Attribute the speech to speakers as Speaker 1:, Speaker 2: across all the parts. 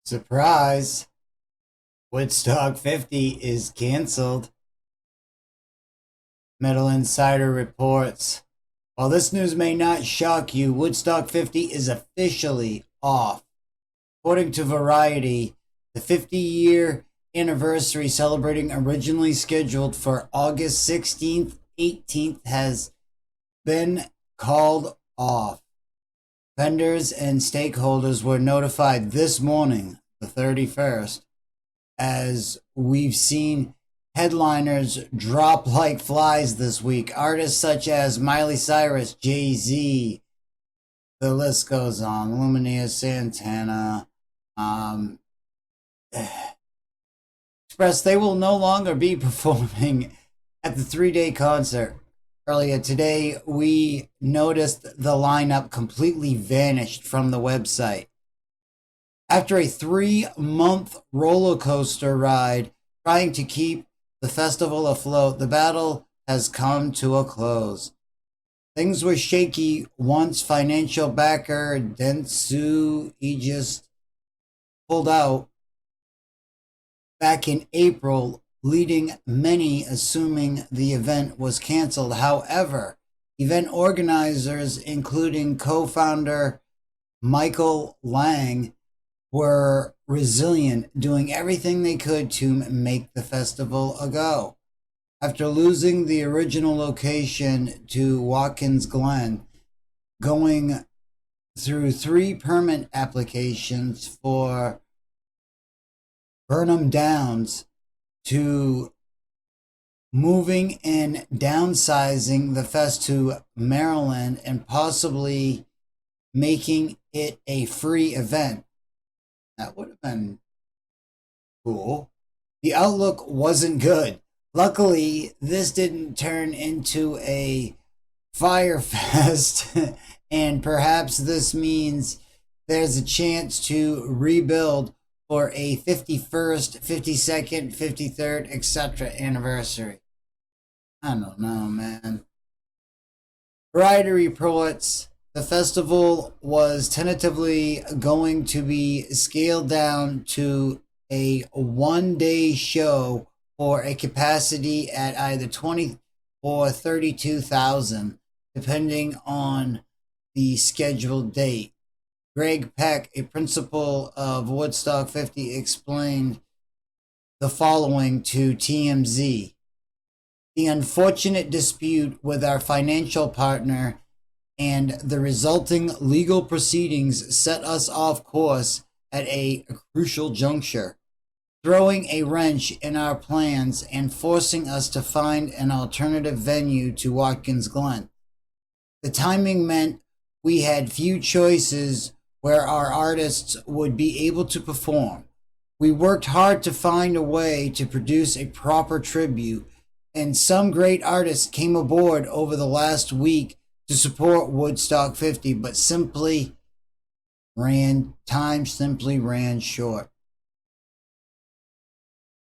Speaker 1: Surprise! Woodstock 50 is canceled. Metal Insider reports. While this news may not shock you, Woodstock 50 is officially off. According to Variety, the 50-year anniversary celebrating originally scheduled for August 16th, 18th has been called off. Vendors and stakeholders were notified this morning, the 31st, as we've seen headliners drop like flies this week. Artists such as Miley Cyrus, Jay-Z, the list goes on, Lumineers, Santana, expressed they will no longer be performing at the 3-day concert. Earlier today, we noticed the lineup completely vanished from the website. After a 3-month roller coaster ride trying to keep the festival afloat, the battle has come to a close. Things were shaky once financial backer Dentsu Aegis pulled out back in April, leading many assuming the event was canceled. However, event organizers, including co-founder Michael Lang, were resilient, doing everything they could to make the festival a go. After losing the original location to Watkins Glen, going through 3 permit applications for Burnham Downs, to moving and downsizing the fest to Maryland and possibly making it a free event. That would have been cool. The outlook wasn't good. Luckily, this didn't turn into a fire fest, and perhaps this means there's a chance to rebuild for a 51st, 52nd, 53rd, etc. anniversary. I don't know, man. Variety reports the festival was tentatively going to be scaled down to a 1-day show for a capacity at either 20 or 32,000, depending on the scheduled date. Greg Peck, a principal of Woodstock 50, explained the following to TMZ. The unfortunate dispute with our financial partner and the resulting legal proceedings set us off course at a crucial juncture, throwing a wrench in our plans and forcing us to find an alternative venue to Watkins Glen. The timing meant we had few choices where our artists would be able to perform. We worked hard to find a way to produce a proper tribute, and some great artists came aboard over the last week to support Woodstock 50, but time simply ran short.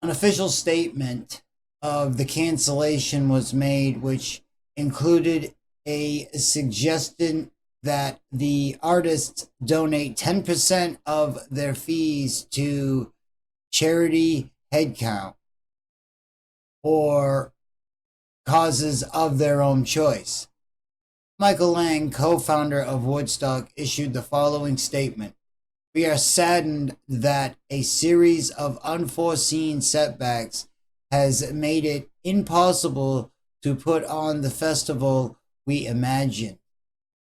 Speaker 1: An official statement of the cancellation was made, which included a suggestion that the artists donate 10% of their fees to charity headcount or causes of their own choice. Michael Lang, co-founder of Woodstock, issued the following statement. We are saddened that a series of unforeseen setbacks has made it impossible to put on the festival we imagined.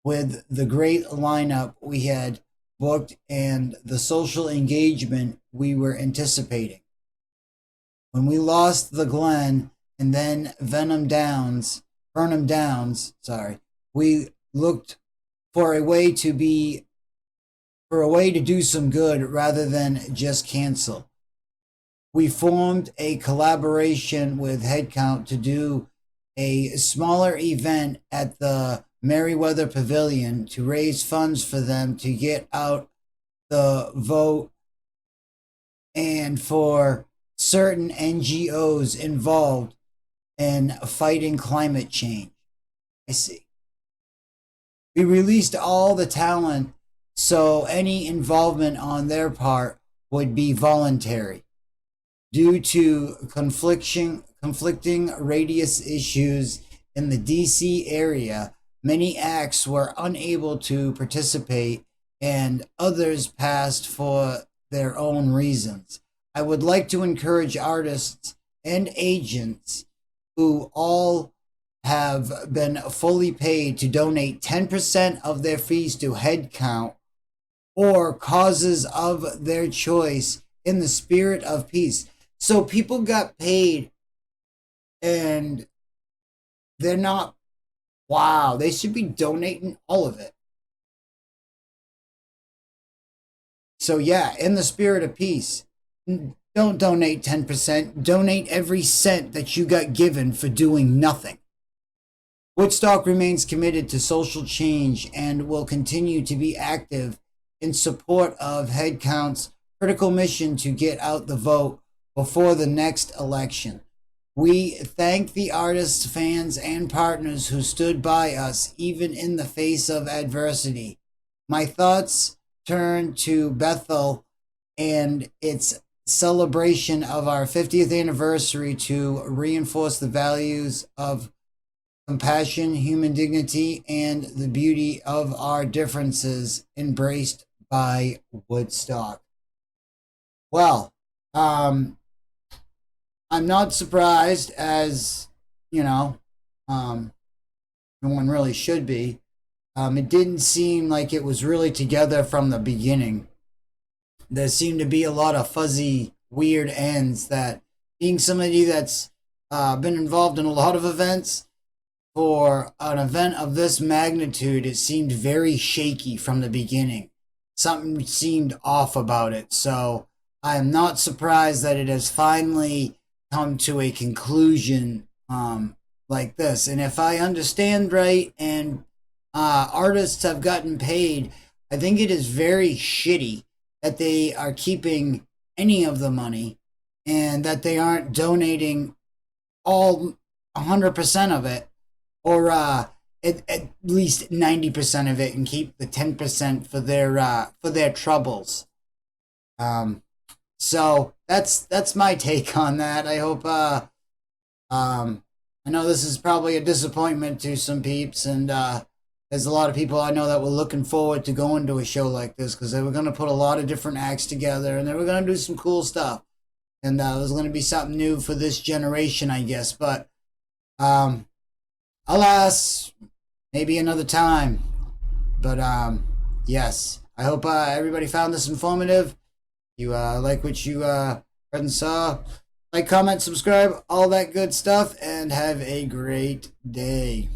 Speaker 1: With the great lineup we had booked and the social engagement we were anticipating. When we lost the Glen and then Burnham Downs, we looked for a way to do some good rather than just cancel. We formed a collaboration with Headcount to do a smaller event at the Merriweather Pavilion to raise funds for them to get out the vote and for certain NGOs involved in fighting climate change. I see. We released all the talent, so any involvement on their part would be voluntary. Due to conflicting radius issues in the DC area, many acts were unable to participate and others passed for their own reasons. I would like to encourage artists and agents who all have been fully paid to donate 10% of their fees to headcount or causes of their choice in the spirit of peace. So people got paid and they're not, wow, they should be donating all of it. So, yeah, in the spirit of peace, don't donate 10%, donate every cent that you got given for doing nothing. Woodstock remains committed to social change and will continue to be active in support of Headcount's critical mission to get out the vote before the next election. We thank the artists, fans, and partners who stood by us even in the face of adversity. My thoughts turn to Bethel and its celebration of our 50th anniversary to reinforce the values of compassion, human dignity, and the beauty of our differences embraced by Woodstock. Well, I'm not surprised, as you know, no one really should be. It didn't seem like it was really together from the beginning. There seemed to be a lot of fuzzy, weird ends. That being somebody that's been involved in a lot of events, for an event of this magnitude, it seemed very shaky from the beginning. Something seemed off about it. So I am not surprised that it has finally come to a conclusion like this. And if I understand right, and artists have gotten paid, I think it is very shitty that they are keeping any of the money and that they aren't donating all 100% of it, or at least 90% of it, and keep the 10% for their troubles. So that's my take on that. I hope I know this is probably a disappointment to some peeps, and there's a lot of people I know that were looking forward to going to a show like this because they were going to put a lot of different acts together and they were going to do some cool stuff, and it was going to be something new for this generation, I guess. But alas, maybe another time. But yes, I hope everybody found this informative. You like what you heard and saw. Like, comment, subscribe, all that good stuff, and have a great day.